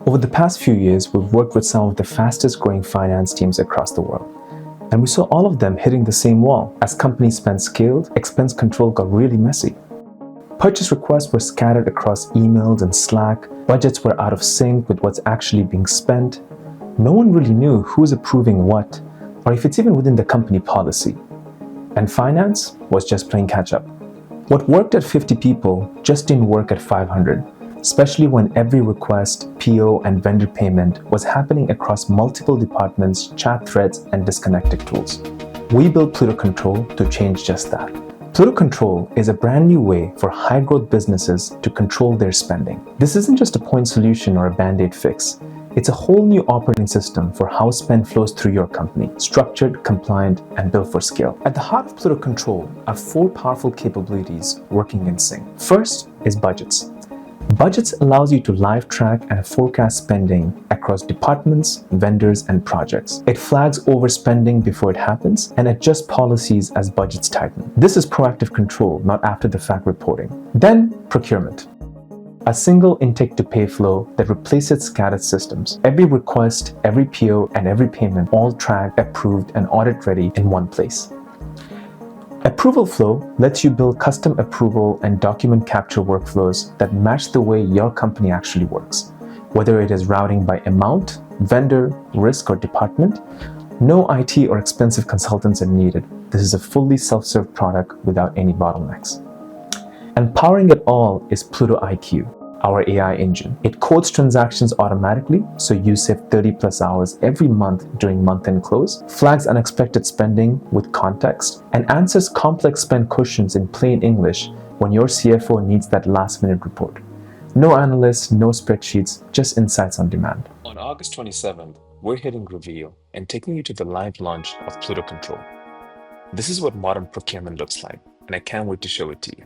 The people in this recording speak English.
Over the past few years, we've worked with some of the fastest growing finance teams across the world. And we saw all of them hitting the same wall. As company spend scaled, expense control got really messy. Purchase requests were scattered across emails and Slack, budgets were out of sync with what's actually being spent. No one really knew who's approving what, or if it's even within the company policy. And finance was just playing catch up. What worked at 50 people just didn't work at 500, especially when every request, PO, and vendor payment was happening across multiple departments, chat threads, and disconnected tools. We built Pluto Control to change just that. Pluto Control is a brand new way for high-growth businesses to control their spending. This isn't just a point solution or a band-aid fix. It's a whole new operating system for how spend flows through your company, structured, compliant, and built for scale. At the heart of Pluto Control are 4 powerful capabilities working in sync. First is budgets. Budgets allows you to live track and forecast spending across departments, vendors, and projects. It flags overspending before it happens and adjusts policies as budgets tighten. This is proactive control, not after-the-fact reporting. Then, procurement. A single intake-to-pay flow that replaces scattered systems. Every request, every PO, and every payment all tracked, approved, and audit-ready in one place. Approval flow lets you build custom approval and document capture workflows that match the way your company actually works. Whether it is routing by amount, vendor, risk, or department, no IT or expensive consultants are needed. This is a fully self-serve product without any bottlenecks. And powering it all is Pluto IQ, our AI engine. It codes transactions automatically, so you save 30+ hours every month during month-end close, flags unexpected spending with context, and answers complex spend questions in plain English when your CFO needs that last-minute report. No analysts, no spreadsheets, just insights on demand. On August 27th, we're hitting reveal and taking you to the live launch of Pluto Control. This is what modern procurement looks like, and I can't wait to show it to you.